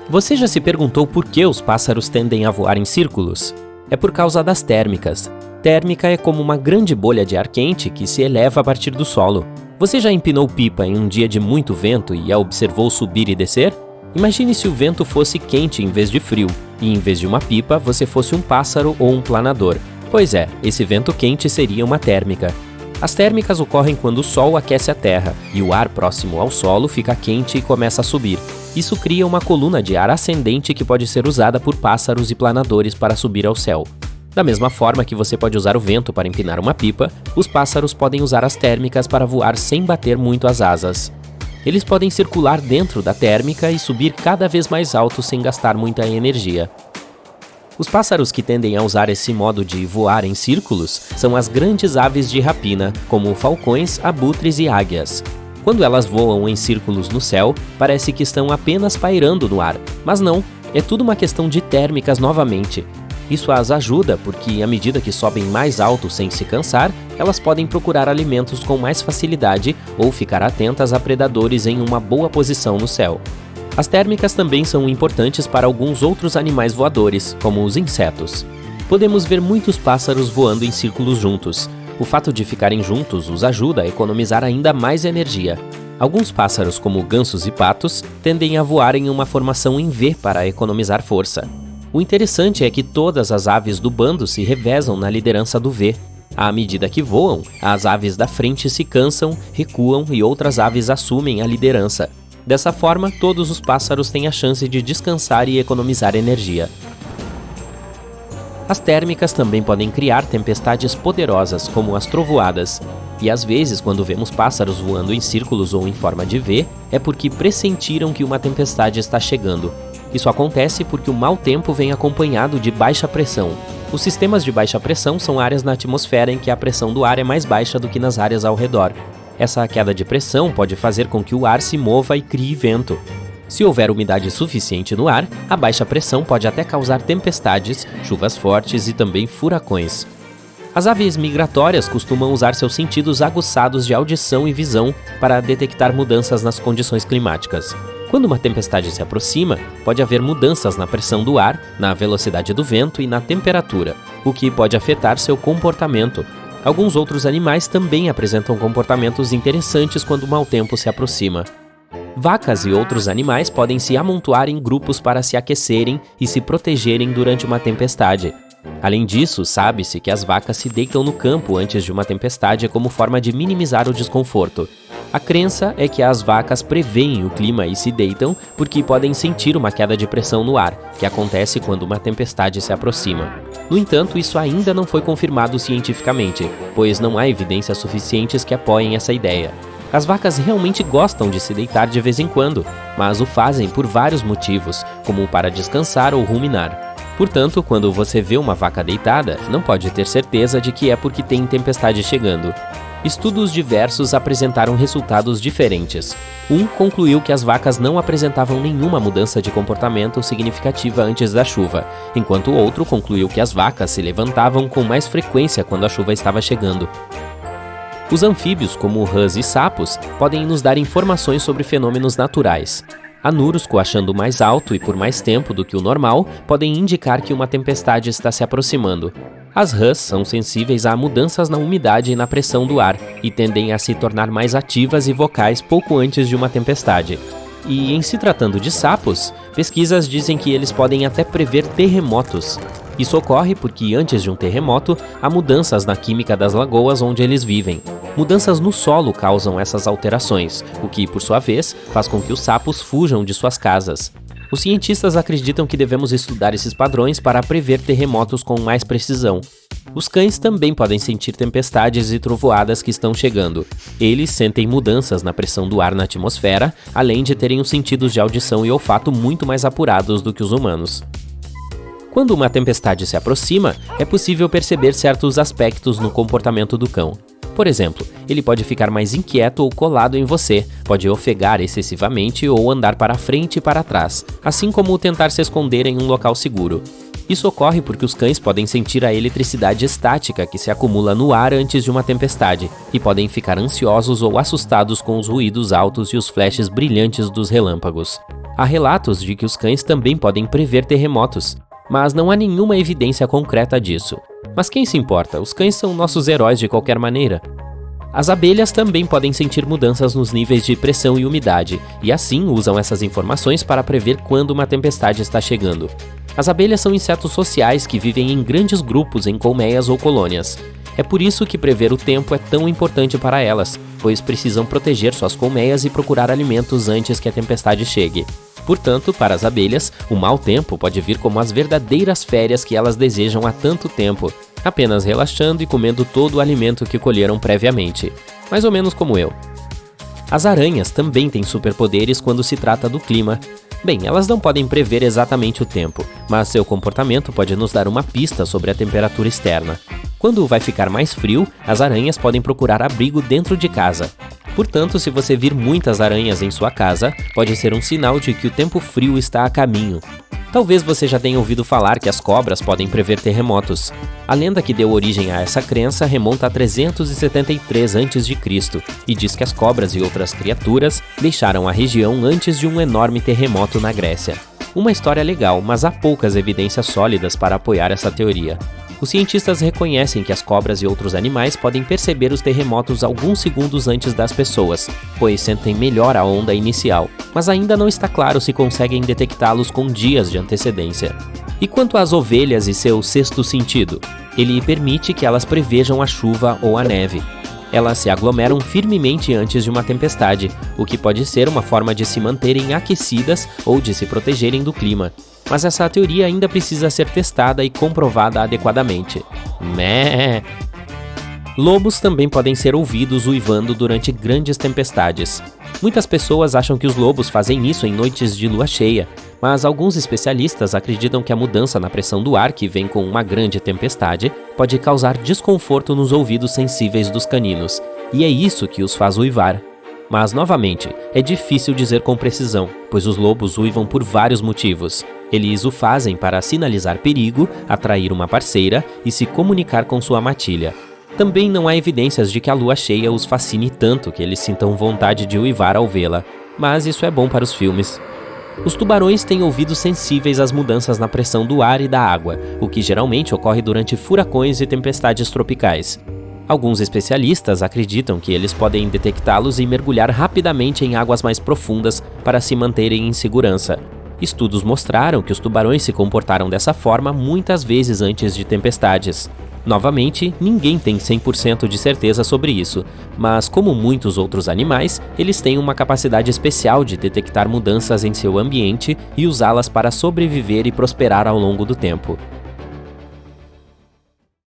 Você já se perguntou por que os pássaros tendem a voar em círculos? É por causa das térmicas. Térmica é como uma grande bolha de ar quente que se eleva a partir do solo. Você já empinou pipa em um dia de muito vento e a observou subir e descer? Imagine se o vento fosse quente em vez de frio, e em vez de uma pipa, você fosse um pássaro ou um planador. Pois é, esse vento quente seria uma térmica. As térmicas ocorrem quando o Sol aquece a Terra, e o ar próximo ao solo fica quente e começa a subir. Isso cria uma coluna de ar ascendente que pode ser usada por pássaros e planadores para subir ao céu. Da mesma forma que você pode usar o vento para empinar uma pipa, os pássaros podem usar as térmicas para voar sem bater muito as asas. Eles podem circular dentro da térmica e subir cada vez mais alto sem gastar muita energia. Os pássaros que tendem a usar esse modo de voar em círculos são as grandes aves de rapina, como falcões, abutres e águias. Quando elas voam em círculos no céu, parece que estão apenas pairando no ar, mas não, é tudo uma questão de térmicas novamente. Isso as ajuda porque, à medida que sobem mais alto sem se cansar, elas podem procurar alimentos com mais facilidade ou ficar atentas a predadores em uma boa posição no céu. As térmicas também são importantes para alguns outros animais voadores, como os insetos. Podemos ver muitos pássaros voando em círculos juntos. O fato de ficarem juntos os ajuda a economizar ainda mais energia. Alguns pássaros, como gansos e patos, tendem a voar em uma formação em V para economizar força. O interessante é que todas as aves do bando se revezam na liderança do V. À medida que voam, as aves da frente se cansam, recuam e outras aves assumem a liderança. Dessa forma, todos os pássaros têm a chance de descansar e economizar energia. As térmicas também podem criar tempestades poderosas, como as trovoadas. E às vezes, quando vemos pássaros voando em círculos ou em forma de V, é porque pressentiram que uma tempestade está chegando. Isso acontece porque o mau tempo vem acompanhado de baixa pressão. Os sistemas de baixa pressão são áreas na atmosfera em que a pressão do ar é mais baixa do que nas áreas ao redor. Essa queda de pressão pode fazer com que o ar se mova e crie vento. Se houver umidade suficiente no ar, a baixa pressão pode até causar tempestades, chuvas fortes e também furacões. As aves migratórias costumam usar seus sentidos aguçados de audição e visão para detectar mudanças nas condições climáticas. Quando uma tempestade se aproxima, pode haver mudanças na pressão do ar, na velocidade do vento e na temperatura, o que pode afetar seu comportamento. Alguns outros animais também apresentam comportamentos interessantes quando o mau tempo se aproxima. Vacas e outros animais podem se amontoar em grupos para se aquecerem e se protegerem durante uma tempestade. Além disso, sabe-se que as vacas se deitam no campo antes de uma tempestade como forma de minimizar o desconforto. A crença é que as vacas preveem o clima e se deitam porque podem sentir uma queda de pressão no ar, que acontece quando uma tempestade se aproxima. No entanto, isso ainda não foi confirmado cientificamente, pois não há evidências suficientes que apoiem essa ideia. As vacas realmente gostam de se deitar de vez em quando, mas o fazem por vários motivos, como para descansar ou ruminar. Portanto, quando você vê uma vaca deitada, não pode ter certeza de que é porque tem tempestade chegando. Estudos diversos apresentaram resultados diferentes. Um concluiu que as vacas não apresentavam nenhuma mudança de comportamento significativa antes da chuva, enquanto o outro concluiu que as vacas se levantavam com mais frequência quando a chuva estava chegando. Os anfíbios, como rãs e sapos, podem nos dar informações sobre fenômenos naturais. Anuros coachando mais alto e por mais tempo do que o normal podem indicar que uma tempestade está se aproximando. As rãs são sensíveis a mudanças na umidade e na pressão do ar e tendem a se tornar mais ativas e vocais pouco antes de uma tempestade. E em se tratando de sapos, pesquisas dizem que eles podem até prever terremotos. Isso ocorre porque antes de um terremoto, há mudanças na química das lagoas onde eles vivem. Mudanças no solo causam essas alterações, o que, por sua vez, faz com que os sapos fujam de suas casas. Os cientistas acreditam que devemos estudar esses padrões para prever terremotos com mais precisão. Os cães também podem sentir tempestades e trovoadas que estão chegando. Eles sentem mudanças na pressão do ar na atmosfera, além de terem os sentidos de audição e olfato muito mais apurados do que os humanos. Quando uma tempestade se aproxima, é possível perceber certos aspectos no comportamento do cão. Por exemplo, ele pode ficar mais inquieto ou colado em você, pode ofegar excessivamente ou andar para frente e para trás, assim como tentar se esconder em um local seguro. Isso ocorre porque os cães podem sentir a eletricidade estática que se acumula no ar antes de uma tempestade e podem ficar ansiosos ou assustados com os ruídos altos e os flashes brilhantes dos relâmpagos. Há relatos de que os cães também podem prever terremotos, mas não há nenhuma evidência concreta disso. Mas quem se importa? Os cães são nossos heróis de qualquer maneira. As abelhas também podem sentir mudanças nos níveis de pressão e umidade, e assim usam essas informações para prever quando uma tempestade está chegando. As abelhas são insetos sociais que vivem em grandes grupos em colmeias ou colônias. É por isso que prever o tempo é tão importante para elas, pois precisam proteger suas colmeias e procurar alimentos antes que a tempestade chegue. Portanto, para as abelhas, o mau tempo pode vir como as verdadeiras férias que elas desejam há tanto tempo, apenas relaxando e comendo todo o alimento que colheram previamente, mais ou menos como eu. As aranhas também têm superpoderes quando se trata do clima. Bem, elas não podem prever exatamente o tempo, mas seu comportamento pode nos dar uma pista sobre a temperatura externa. Quando vai ficar mais frio, as aranhas podem procurar abrigo dentro de casa. Portanto, se você vir muitas aranhas em sua casa, pode ser um sinal de que o tempo frio está a caminho. Talvez você já tenha ouvido falar que as cobras podem prever terremotos. A lenda que deu origem a essa crença remonta a 373 a.C. e diz que as cobras e outras criaturas deixaram a região antes de um enorme terremoto na Grécia. Uma história legal, mas há poucas evidências sólidas para apoiar essa teoria. Os cientistas reconhecem que as cobras e outros animais podem perceber os terremotos alguns segundos antes das pessoas, pois sentem melhor a onda inicial, mas ainda não está claro se conseguem detectá-los com dias de antecedência. E quanto às ovelhas e seu sexto sentido? Ele permite que elas prevejam a chuva ou a neve. Elas se aglomeram firmemente antes de uma tempestade, o que pode ser uma forma de se manterem aquecidas ou de se protegerem do clima. Mas essa teoria ainda precisa ser testada e comprovada adequadamente. Mé! Lobos também podem ser ouvidos uivando durante grandes tempestades. Muitas pessoas acham que os lobos fazem isso em noites de lua cheia, mas alguns especialistas acreditam que a mudança na pressão do ar que vem com uma grande tempestade pode causar desconforto nos ouvidos sensíveis dos caninos, e é isso que os faz uivar. Mas, novamente, é difícil dizer com precisão, pois os lobos uivam por vários motivos. Eles o fazem para sinalizar perigo, atrair uma parceira e se comunicar com sua matilha. Também não há evidências de que a lua cheia os fascine tanto que eles sintam vontade de uivar ao vê-la, mas isso é bom para os filmes. Os tubarões têm ouvidos sensíveis às mudanças na pressão do ar e da água, o que geralmente ocorre durante furacões e tempestades tropicais. Alguns especialistas acreditam que eles podem detectá-los e mergulhar rapidamente em águas mais profundas para se manterem em segurança. Estudos mostraram que os tubarões se comportaram dessa forma muitas vezes antes de tempestades. Novamente, ninguém tem 100% de certeza sobre isso, mas como muitos outros animais, eles têm uma capacidade especial de detectar mudanças em seu ambiente e usá-las para sobreviver e prosperar ao longo do tempo.